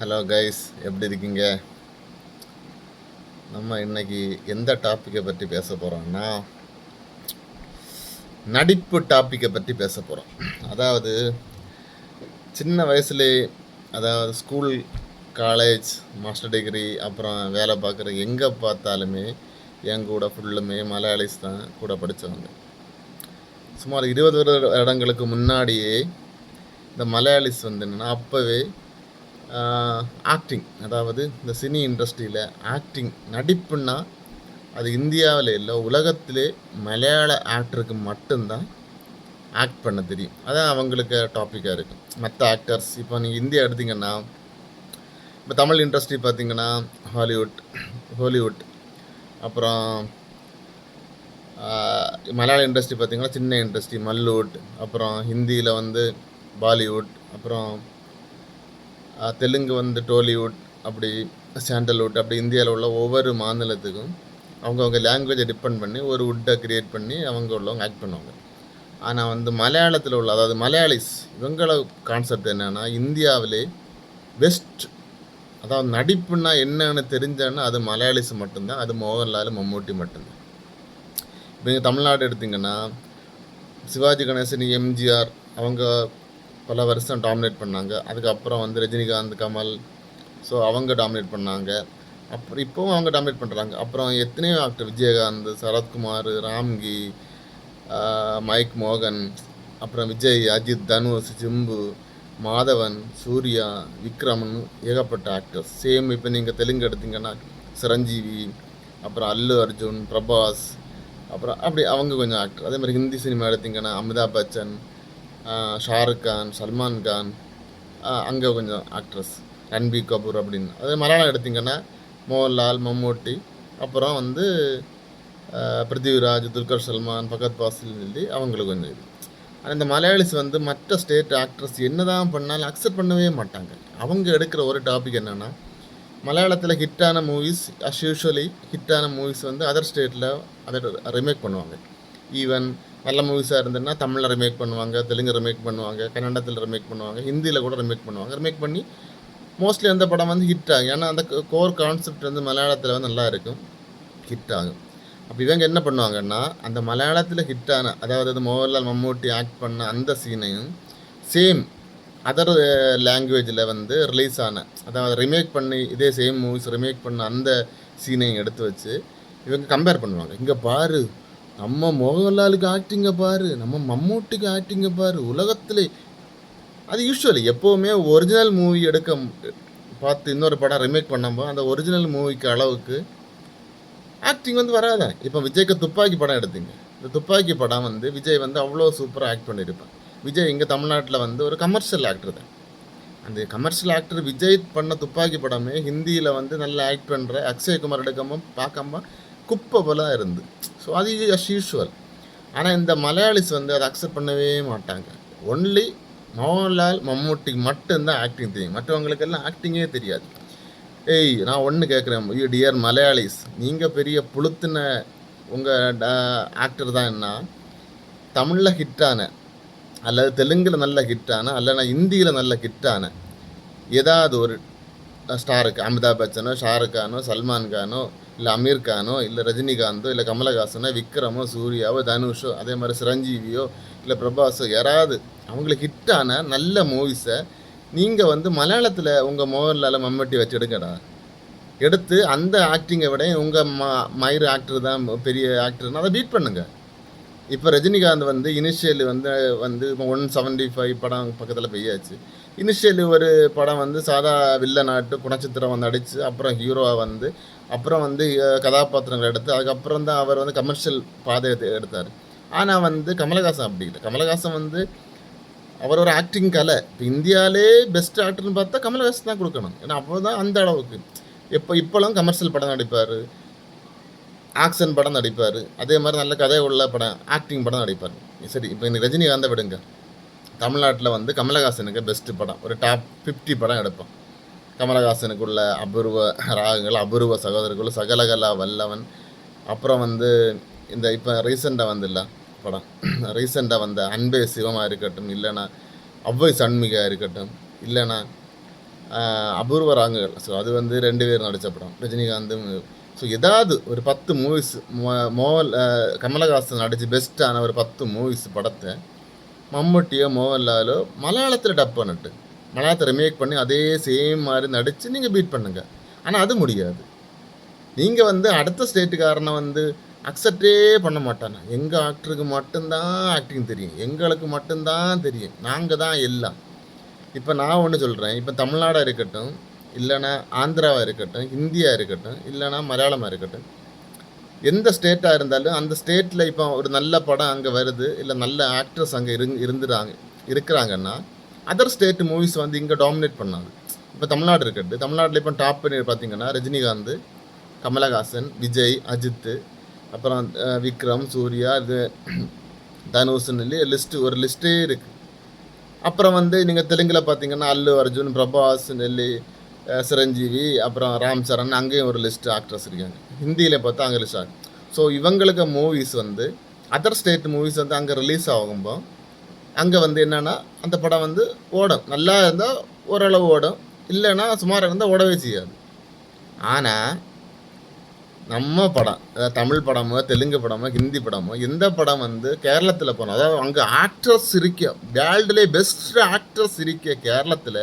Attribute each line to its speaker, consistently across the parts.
Speaker 1: Hello guys, எப்படி இருக்கீங்க? நம்ம இன்னைக்கு எந்த டாப்பிக்கை பற்றி பேச போகிறோம்னா, நடிப்பு டாப்பிக்கை பற்றி பேச போகிறோம். அதாவது சின்ன வயசுலே, அதாவது ஸ்கூல், காலேஜ், மாஸ்டர் டிகிரி, அப்புறம் வேலை பார்க்குற எங்கே பார்த்தாலுமே என் கூட ஃபுல்லுமே மலையாளிஸ் தான் கூட படித்தவங்க. சுமார் 20 வருடங்களுக்கு முன்னாடியே இந்த மலையாளிஸ் வந்து என்னென்னா அப்போவே ஆக்டிங், அதாவது இந்த சினி இண்டஸ்ட்ரியில் ஆக்டிங், நடிப்புன்னா அது இந்தியாவில் இல்லை, உலகத்திலே மலையாள ஆக்டருக்கு மட்டும்தான் ஆக்ட் பண்ண தெரியும். அதான் அவங்களுக்கு டாப்பிக்காக இருக்கும். மற்ற ஆக்டர்ஸ் இப்போ நீங்கள் இந்தியா எடுத்திங்கன்னா, இப்போ தமிழ் இண்டஸ்ட்ரி பார்த்திங்கன்னா ஹாலிவுட், அப்புறம் மலையாள இண்டஸ்ட்ரி பார்த்திங்கன்னா சின்ன இண்டஸ்ட்ரி மல்லுவுட், அப்புறம் ஹிந்தியில் வந்து பாலிவுட், அப்புறம் தெலுங்கு வந்து டோலிவுட், அப்படி சாண்டல்வுட், அப்படி இந்தியாவில் உள்ள ஒவ்வொரு மாநிலத்துக்கும் அவங்கவுங்க லாங்குவேஜை டிபெண்ட் பண்ணி ஒரு வுட்டை க்ரியேட் பண்ணி அவங்க உள்ளவங்க ஆக்ட் பண்ணுவாங்க. ஆனால் வந்து மலையாளத்தில் உள்ள, அதாவது மலையாளிஸ், இவங்கள கான்செப்ட் என்னென்னா இந்தியாவிலே பெஸ்ட், அதாவது நடிப்புன்னா என்னன்னு தெரிஞ்சேன்னா அது மலையாளிஸ் மட்டும்தான். அது மோகன்லால், மம்மூட்டி மட்டும்தான். இப்போ நீங்கள் தமிழ்நாடு எடுத்திங்கன்னா சிவாஜி கணேசன், எம்ஜிஆர் அவங்க பல வருஷம் டாமினேட் பண்ணாங்க. அதுக்கப்புறம் வந்து ரஜினிகாந்த், கமல், ஸோ அவங்க டாமினேட் பண்ணாங்க. அப்புறம் இப்போவும் அவங்க டாமினேட் பண்ணுறாங்க. அப்புறம் எத்தனையோ ஆக்டர், விஜயகாந்த், சரத்குமார், ராம்கி, மைக் மோகன், அப்புறம் விஜய், அஜித், தனுஷ், சிம்பு, மாதவன், சூர்யா, விக்ரமன், ஏகப்பட்ட ஆக்டர்ஸ். சேம் இப்போ நீங்கள் தெலுங்கு எடுத்திங்கன்னா சிரஞ்சீவி, அப்புறம் அல்லு அர்ஜுன், பிரபாஸ், அப்புறம் அப்படி அவங்க கொஞ்சம் ஆக்டர். அதே மாதிரி ஹிந்தி சினிமா எடுத்திங்கன்னா அமிதாப் பச்சன், ஷாருக் கான், சல்மான் கான், அங்கே கொஞ்சம் ஆக்ட்ரஸ், ரன்பீர் கபூர் அப்படின்னு. அதே மலையாளம் எடுத்திங்கன்னா மோகன்லால், மம்மூட்டி, அப்புறம் வந்து பிருத்திவிராஜ், துல்கர் சல்மான், பகத் பாசில் சொல்லி அவங்களுக்கு கொஞ்சம் இது. ஆனால் இந்த மலையாளிஸ் வந்து மற்ற ஸ்டேட் ஆக்ட்ரஸ் என்ன தான் பண்ணாலும் அக்செப்ட் பண்ணவே மாட்டாங்க. அவங்க எடுக்கிற ஒரு டாபிக் என்னென்னா, மலையாளத்தில் ஹிட்டான மூவிஸ், அஸ் யூஷுவலி ஹிட்டான மூவிஸ் வந்து அதர் ஸ்டேட்டில் அதை ரிமேக் பண்ணுவாங்க. ஈவன் நல்ல மூவிஸாக இருந்ததுன்னா தமிழில் ரிமேக் பண்ணுவாங்க, தெலுங்கு ரிமேக் பண்ணுவாங்க, கன்னடத்தில் ரிமேக் பண்ணுவாங்க, ஹிந்தியில் கூட ரிமேக் பண்ணுவாங்க. ரிமேக் பண்ணி மோஸ்ட்லி அந்த படம் வந்து ஹிட் ஆகும். ஏன்னா அந்த கோர் கான்செப்ட் வந்து மலையாளத்தில் வந்து நல்லா இருக்கும், ஹிட் ஆகும். அப்போ இவங்க என்ன பண்ணுவாங்கன்னா, அந்த மலையாளத்தில் ஹிட்டான, அதாவது மோகன்லால், மம்மூட்டி ஆக்ட் பண்ண அந்த சீனையும் சேம் அதர் லாங்குவேஜில் வந்து ரிலீஸ் ஆன, அதாவது ரிமேக் பண்ணி இதே சேம் மூவிஸ் ரிமேக் பண்ண அந்த சீனையும் எடுத்து வச்சு இவங்க கம்பேர் பண்ணுவாங்க. இங்கே பாரு, நம்ம மோகன்லாலுக்கு ஆக்டிங்கை பாரு, நம்ம மம்மூட்டிக்கு ஆக்டிங்கை பாரு, உலகத்திலே. அது யூஸ்வலி எப்போவுமே ஒரிஜினல் மூவி எடுக்க பார்த்து இன்னொரு படம் ரிமேக் பண்ணும்போது அந்த ஒரிஜினல் மூவிக்கு அளவுக்கு ஆக்டிங் வந்து வராதான். இப்போ விஜய்க்கு துப்பாக்கி படம் எடுத்தீங்க, இந்த துப்பாக்கி படம் வந்து விஜய் வந்து அவ்வளோ சூப்பராக ஆக்ட் பண்ணியிருப்பான். விஜய் இங்கே தமிழ்நாட்டில் வந்து ஒரு கமர்ஷியல் ஆக்டர் தான். அந்த கமர்ஷியல் ஆக்டர் விஜய் பண்ண துப்பாக்கி படமே ஹிந்தியில் வந்து நல்லா ஆக்ட் பண்ணுற அக்ஷய்குமார் எடுக்காமல் பார்க்காம குப்பை போல இருந்து. ஸோ அது அஸ் யூஷுவல். ஆனால் இந்த மலையாளிஸ் வந்து அதை அக்செப்ட் பண்ணவே மாட்டாங்க. ஒன்லி மோகன்லால், மம்மூட்டிக்கு மட்டும்தான் ஆக்டிங் தெரியும், மற்றவங்களுக்கெல்லாம் ஆக்டிங்கே தெரியாது. ஏய், நான் ஒன்று கேட்குறேன், டியர் மலையாளிஸ், நீங்கள் பெரிய புளுத்துன உங்கள் ஆக்டர் தான் என்ன, தமிழில் ஹிட்டான அல்லது தெலுங்கில் நல்ல ஹிட்டான அல்லனா ஹிந்தியில் நல்ல ஹிட்டான ஏதாவது ஒரு ஸ்டாருக்கு, அமிதாப் பச்சனோ, ஷாருக் கானோ, சல்மான் கானோ, இல்லை அமீர் கானோ, இல்லை ரஜினிகாந்தோ, இல்லை கமலஹாசனோ, விக்ரமோ, சூர்யாவோ, தனுஷோ, அதே மாதிரி சிரஞ்சீவியோ, இல்லை பிரபாஸோ, யாராவது அவங்களுக்கு ஹிட்டான நல்ல மூவிஸை நீங்கள் வந்து மலையாளத்தில் உங்கள் மோகன்லால், மம்மூட்டி வச்சு எடுங்கடா. எடுத்து அந்த ஆக்டிங்கை விட உங்கள் மயிறு ஆக்டர் தான் பெரிய ஆக்டர்னு அதை பீட் பண்ணுங்கள். இப்போ ரஜினிகாந்த் வந்து இனிஷியல் வந்து இப்போ 175 படம் பக்கத்தில் பெய்யாச்சு. இனிஷியல் ஒரு படம் வந்து சாதா வில்லனாட்டு குணச்சித்திரம் வந்து அடித்து அப்புறம் ஹீரோவாக வந்து அப்புறம் வந்து கதாபாத்திரங்கள் எடுத்து அதுக்கப்புறம் தான் அவர் வந்து கமர்ஷியல் பாதையை எடுத்தார். ஆனால் வந்து கமலஹாசன் அப்படி இல்லை. கமலஹாசன் வந்து அவர் ஒரு ஆக்டிங் கலை. இப்போ இந்தியாவிலே பெஸ்ட் ஆக்டர்னு பார்த்தா கமலஹாசன் தான் கொடுக்கணும். ஏன்னா அப்போ தான் அந்த அளவுக்கு. இப்போலாம் கமர்ஷியல் படம் நடிப்பார், ஆக்ஷன் படம் நடிப்பார், அதே மாதிரி நல்ல கதை உள்ள படம், ஆக்டிங் படம் நடிப்பார். சரி, இப்போ இந்த ரஜினிகாந்தை விடுங்க. தமிழ்நாட்டில் வந்து கமலஹாசனுக்கு பெஸ்ட்டு படம் ஒரு டாப் 50 படம் எடுப்போம். கமலஹாசனுக்குள்ள அபூர்வ ராகங்கள், அபூர்வ சகோதரர்கள், சகலகலா வல்லவன், அப்புறம் வந்து இந்த இப்போ ரீசெண்டாக வந்துல்ல படம், ரீசெண்டாக வந்த அன்பே சிவமாக இருக்கட்டும், இல்லைனா அவ்வை சண்மிகா இருக்கட்டும், இல்லைனா அபூர்வ ராங்கங்கள். ஸோ அது வந்து 2 பேர் நடித்த படம். ரஜினிகாந்தும். ஸோ ஏதாவது ஒரு 10 மூவிஸ் கமலஹாசன் நடித்து பெஸ்ட்டான ஒரு 10 மூவிஸ் படத்தை மம்முட்டியோ மோகன்லாலோ மலையாளத்தில் டப் பண்ணிட்டு மலையாளத்தை ரிமேக் பண்ணி அதே சேம் மாதிரி நடித்து நீங்கள் பீட் பண்ணுங்கள். ஆனால் அது முடியாது. நீங்கள் வந்து அடுத்த ஸ்டேட்டுக்காரனை வந்து அக்செப்டே பண்ண மாட்டாங்க. எங்கள் ஆக்டருக்கு மட்டும்தான் ஆக்டிங் தெரியும், எங்களுக்கு மட்டும்தான் தெரியும், நாங்கள் தான் எல்லாம். இப்போ நான் ஒன்று சொல்கிறேன். இப்போ தமிழ்நாடாக இருக்கட்டும், இல்லைனா ஆந்திராவாக இருக்கட்டும், ஹிந்தியாக இருக்கட்டும், இல்லைனா மலையாளமாக இருக்கட்டும், எந்த ஸ்டேட்டாக இருந்தாலும் அந்த ஸ்டேட்டில் இப்போ ஒரு நல்ல படம் அங்கே வருது, இல்லை நல்ல ஆக்டர்ஸ் அங்கே இருக்கிறாங்கன்னா அதர் ஸ்டேட் மூவிஸ் வந்து இங்கே டாமினேட் பண்ணாது. இப்போ தமிழ்நாடு இருக்கட்டும், தமிழ்நாட்டில் இப்போ டாப் பண்ணி பார்த்தீங்கன்னா ரஜினிகாந்த், கமலஹாசன், விஜய், அஜித், அப்புறம் விக்ரம், சூர்யா, இது தனுஷ்னு ஒரு லிஸ்ட்டே இருக்குது. அப்புறம் வந்து நீங்கள் தெலுங்கில் பார்த்தீங்கன்னா அல்லு அர்ஜுன், பிரபாஸ், நெல்லி, சிரஞ்சீவி, அப்புறம் ராம் சரண், அங்கேயும் ஒரு லிஸ்ட்டு ஆக்ட்ரஸ் இருக்காங்க. ஹிந்தியில் பார்த்தா அங்கே லிஸ்ட் ஆகும். ஸோ இவங்களுக்கு மூவிஸ் வந்து அதர் ஸ்டேட் மூவிஸ் வந்து அங்கே ரிலீஸ் ஆகும்போது அங்கே வந்து என்னென்னா அந்த படம் வந்து ஓடும். நல்லா இருந்தால் ஓரளவு ஓடும், இல்லைன்னா சுமாராக இருந்தால் ஓடவே செய்யாது. ஆனால் நம்ம படம், தமிழ் படமோ தெலுங்கு படமோ ஹிந்தி படமோ எந்த படம் வந்து கேரளத்தில் போனோம், அதாவது அங்கே ஆக்ட்ரஸ் இருக்க வேர்ல்டுலே பெஸ்ட் ஆக்ட்ரஸ் இருக்க கேரளத்தில்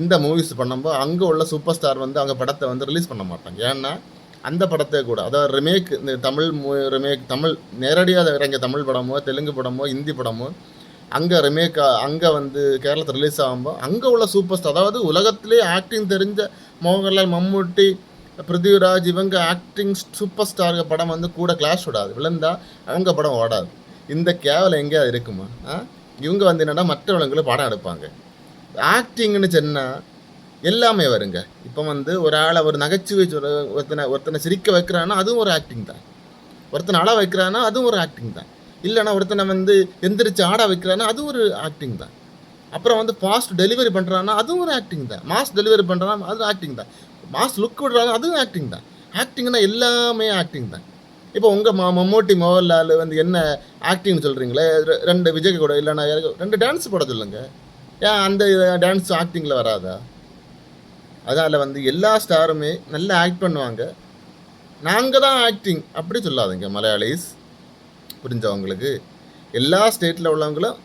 Speaker 1: இந்த மூவிஸ் பண்ணும்போது அங்கே உள்ள சூப்பர் ஸ்டார் வந்து அவங்க படத்தை வந்து ரிலீஸ் பண்ண மாட்டாங்க. ஏன்னா அந்த படத்தை கூட, அதாவது ரிமேக், இந்த தமிழ் ரிமேக், தமிழ் நேரடியாக இறங்கிய தமிழ் படமோ தெலுங்கு படமோ ஹிந்தி படமோ அங்கே ரிமேக் அங்கே வந்து கேரளத்தில் ரிலீஸ் ஆகும்போது அங்கே உள்ள சூப்பர் ஸ்டார், அதாவது உலகத்திலே ஆக்டிங் தெரிஞ்ச மோகன்லால், மம்முட்டி, பிருத்திவிராஜ், இவங்க ஆக்டிங் சூப்பர் ஸ்டார் படம் வந்து கூட கிளாஷ் விடாது, விழுந்தா அவங்க படம் ஓடாது. இந்த கேவலம் எங்கேயாவது இருக்குமா? இவங்க வந்து என்னென்னா மற்றவங்களை படம் எடுப்பாங்க. ஆக்டிங்னு சொன்னால் எல்லாமே வருங்க. இப்போ வந்து ஒரு ஆளை ஒரு நகைச்சுவை ஒருத்தனை சிரிக்க வைக்கிறான்னா அதுவும் ஒரு ஆக்டிங் தான். ஒருத்தனை அழ வைக்கிறான்னா அதுவும் ஒரு ஆக்டிங் தான். இல்லைனா ஒருத்தனை வந்து எந்திரிச்சு ஆட வைக்கிறான்னா அதுவும் ஒரு ஆக்டிங் தான். அப்புறம் வந்து ஃபாஸ்ட் டெலிவரி பண்ணுறான்னா அதுவும் ஒரு ஆக்டிங் தான். மாஸ் டெலிவரி பண்ணுறான்னா அதுவும் ஆக்டிங் தான். மாஸ் லுக் விடுறாங்க அதுவும் ஆக்டிங் தான். ஆக்டிங்னா எல்லாமே ஆக்டிங் தான். இப்போ உங்கள் மம்மூட்டி, மோகன்லால் வந்து என்ன ஆக்டிங்னு சொல்கிறீங்களே, 2 விஜய் கூட இல்லைன்னா 2 டான்ஸ் போட சொல்லுங்கள். ஏன் அந்த டான்ஸ் ஆக்டிங்கில் வராதா? அதனால் வந்து எல்லா ஸ்டாருமே நல்லா ஆக்ட் பண்ணுவாங்க. நாங்கள் தான் ஆக்டிங் அப்படி சொல்லாதீங்க மலையாளிஸ், புரிஞ்சவங்களுக்கு. எல்லா ஸ்டேட்டில் உள்ளவங்களும்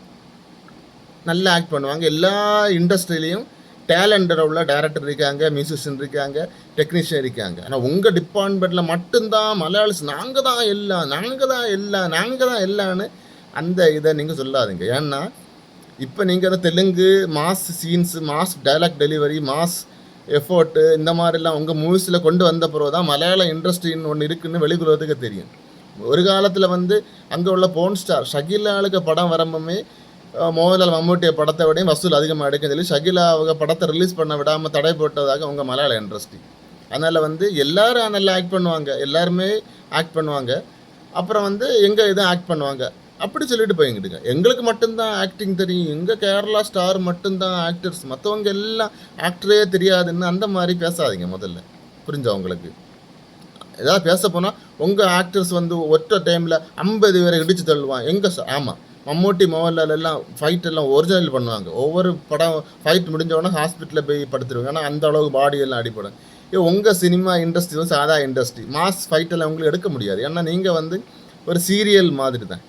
Speaker 1: நல்லா ஆக்ட் பண்ணுவாங்க. எல்லா இண்டஸ்ட்ரியிலையும் டேலண்டட் உள்ள டைரக்டர் இருக்காங்க, மியூசிஷியன் இருக்காங்க, டெக்னீஷியன் இருக்காங்க. ஆனால் உங்கள் டிபார்ட்மெண்ட்டில் மட்டும்தான் மலையாளிஸ் நாங்கள் தான் எல்லாம், நாங்கள் தான் எல்லாம், நாங்கள் தான் எல்லான்னு அந்த இதை நீங்கள் சொல்லாதீங்க. ஏன்னா இப்போ நீங்கள் அந்த Telugu mass scenes, mass dialogue delivery, mass effort இந்த மாதிரிலாம் உங்கள் மூவிஸில் கொண்டு வந்த பிறகு தான் மலையாள இண்டஸ்ட்ரின்னு ஒன்று இருக்குதுன்னு வெளியுலகத்துக்கு தெரியும். ஒரு காலத்தில் வந்து அங்கே உள்ள போன் ஸ்டார் ஷகிலாவுக்கு படம் வரம்புமே மோகன்லால், மம்முட்டிய படத்தை விடையும் வசூல் அதிகமாக எடுக்குன்னு சொல்லி ஷகிலா அவங்க படத்தை ரிலீஸ் பண்ண விடாமல் தடை போட்டதாக உங்கள் மலையாள இண்டஸ்ட்ரி. அதனால் வந்து எல்லோரும் நல்லா ஆக்ட் பண்ணுவாங்க, எல்லாருமே ஆக்ட் பண்ணுவாங்க. அப்புறம் வந்து எங்கள் இதை ஆக்ட் பண்ணுவாங்க அப்படி சொல்லிட்டு போய்கிட்டுங்க. எங்களுக்கு மட்டும்தான் ஆக்டிங் தெரியும், எங்கள் கேரளா ஸ்டார் மட்டும்தான் ஆக்டர்ஸ், மற்றவங்க எல்லாம் ஆக்டரே தெரியாதுன்னு அந்த மாதிரி பேசாதீங்க முதல்ல, புரிஞ்சவங்களுக்கு. ஏதாவது பேச போனால் உங்கள் ஆக்டர்ஸ் வந்து ஒற்றை டைமில் 50 பேரை இடித்து தள்ளுவான் எங்கள் ஆமாம், மம்முட்டி, மோகன்லால் எல்லாம் ஃபைட் எல்லாம் ஒரிஜினல் பண்ணுவாங்க. ஒவ்வொரு படம் ஃபைட் முடிஞ்சவொடனே ஹாஸ்பிட்டலில் போய் படுத்துருவாங்க. ஏன்னா அந்த அளவுக்கு பாடியெல்லாம் அடிப்படும். உங்கள் சினிமா இண்டஸ்ட்ரி வந்து சாதா இண்டஸ்ட்ரி, மாஸ் ஃபைட்டெல்லாம் உங்களுக்கு எடுக்க முடியாது. ஏன்னா நீங்கள் வந்து ஒரு சீரியல் மாதிரி தான்.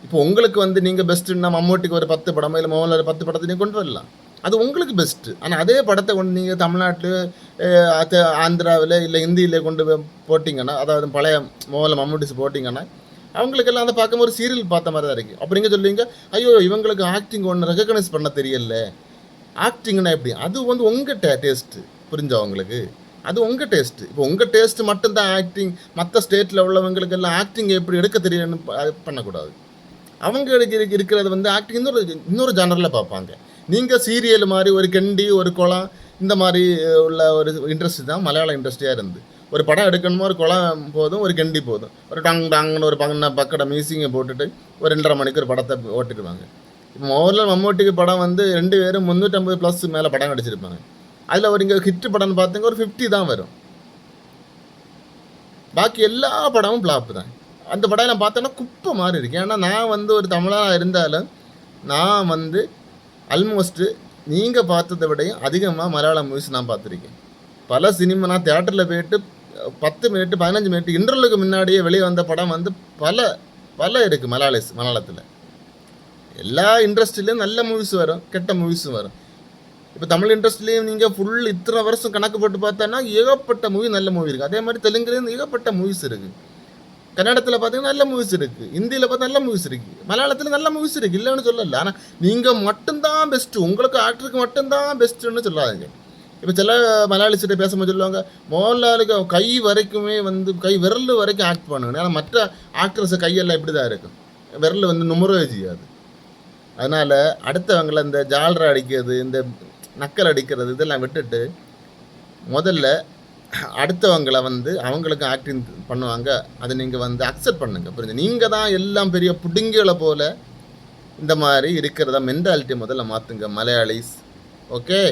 Speaker 1: இப்போ உங்களுக்கு வந்து நீங்கள் பெஸ்ட்டுன்னா மம்முட்டிக்கு ஒரு 10 படமோ இல்லை மோகன்லால் 10 படத்தை நீங்கள் கொண்டு வரலாம், அது உங்களுக்கு பெஸ்ட்டு. ஆனால் அதே படத்தை கொண்டு நீங்கள் தமிழ்நாட்டில், ஆந்திராவில் இல்லை ஹிந்தியில் கொண்டு போட்டிங்கன்னா, அதாவது பழைய மோகன்லால், மம்முட்டிஸ் போட்டிங்கன்னா அவங்களுக்கெல்லாம் அதை பார்க்கும்போது ஒரு சீரியல் பார்த்த மாதிரி தான் இருக்குது. அப்போ நீங்கள் சொல்லுவீங்க, ஐயோ இவங்களுக்கு ஆக்டிங் ஒன்று ரெகக்னைஸ் பண்ண தெரியல. ஆக்டிங்னா எப்படி? அது வந்து உங்கள் டேஸ்ட்டு, புரிஞ்சவங்களுக்கு. அது உங்கள் டேஸ்ட்டு. இப்போ உங்கள் டேஸ்ட்டு மட்டும்தான் ஆக்டிங். மற்ற ஸ்டேட்டில் உள்ளவங்களுக்கு எல்லாம் ஆக்டிங் எப்படி எடுக்க தெரியலன்னு பண்ணக்கூடாது. அவங்க இருக்கிறது வந்து ஆக்டிங் இன்னொரு ஜானரில் பார்ப்பாங்க. நீங்கள் சீரியல் மாதிரி ஒரு கெண்டி, ஒரு குளம், இந்த மாதிரி உள்ள ஒரு இண்டஸ்ட்ரி தான் மலையாள இண்டஸ்ட்ரியாக இருந்து. ஒரு படம் எடுக்கணுமோ ஒரு குளம் போதும், ஒரு கெண்டி போதும், ஒரு டாங்னு ஒரு பக்கடை மியூசிங்கை போட்டுட்டு ஒரு 2.5 மணிக்கு ஒரு படத்தை ஓட்டிடுவாங்க. இப்போ மோகன்லால், மம்முட்டிக்கு படம் வந்து 2 பேரும் 350+ மேலே படம் அடிச்சிருப்பாங்க. அதில் ஒரு இங்கே ஹிட்டு படம்னு பார்த்தீங்க ஒரு 50 தான் வரும். பாக்கி எல்லா படமும் ஃப்ளாப்பு தான். அந்த படம் நான் பார்த்தோன்னா குப்பை மாதிரி இருக்கு. ஏன்னா நான் வந்து ஒரு தமிழாக இருந்தாலும் நான் வந்து ஆல்மோஸ்ட்டு நீங்கள் பார்த்ததை விடையும் அதிகமாக மலையாள மூவிஸ் நான் பார்த்துருக்கேன். பல சினிமா நான் தியேட்டரில் போயிட்டு 10 மினிட் 15 மினிட் இன்டர்வலுக்கு முன்னாடியே வெளியே வந்த படம் வந்து பல பல இருக்குது மலையாளத்தில். எல்லா இண்டஸ்ட்ரியிலையும் நல்ல மூவிஸ் வரும், கெட்ட மூவிஸும் வரும். இப்போ தமிழ் இண்டஸ்ட்ரியிலையும் நீங்கள் ஃபுல் இத்தனை வருஷம் கணக்கு போட்டு பார்த்தோன்னா ஏகப்பட்ட மூவி நல்ல மூவி இருக்குது. அதே மாதிரி தெலுங்குலேயும் ஏகப்பட்ட மூவிஸ் இருக்குது. கன்னடத்தில் பார்த்தீங்கன்னா நல்ல மூவிஸ் இருக்குது. ஹிந்தியில் பார்த்தா நல்ல மூவிஸ் இருக்குது. மலையாளத்தில் நல்ல மூவிஸ் இருக்குது, இல்லைன்னு சொல்லலை. ஆனால் நீங்கள் மட்டும்தான் பெஸ்ட்டு, உங்களுக்கு ஆக்டருக்கு மட்டும்தான் பெஸ்ட்டுன்னு சொல்லாதீங்க. இப்போ சில மலையாளிச்சிட்ட பேசும்போது சொல்லுவாங்க, மோகன்லாலுக்கு கை வரைக்குமே வந்து கை விரல் வரைக்கும் ஆக்ட் பண்ணுங்க. ஆனால் மற்ற ஆக்ட்ரஸை கையெல்லாம் இப்படி தான் இருக்கும், விரல் வந்து நுமரவே செய்யாது. அதனால் அடுத்தவங்களை இந்த ஜால்ரா அடிக்கிறது, இந்த நக்கல் அடிக்கிறது இதெல்லாம் விட்டுட்டு முதல்ல அடுத்தவங்களை வந்து அவங்களுக்கு ஆக்டிங் பண்ணுவாங்க, அதை நீங்கள் வந்து அக்செப்ட் பண்ணுங்கள். புரிஞ்சு, நீங்கள் தான் எல்லாம் பெரிய புடுங்கிகளை போல் இந்த மாதிரி இருக்கிறத மென்டாலிட்டி முதல்ல மாற்றுங்க மலையாளிஸ். ஓகே.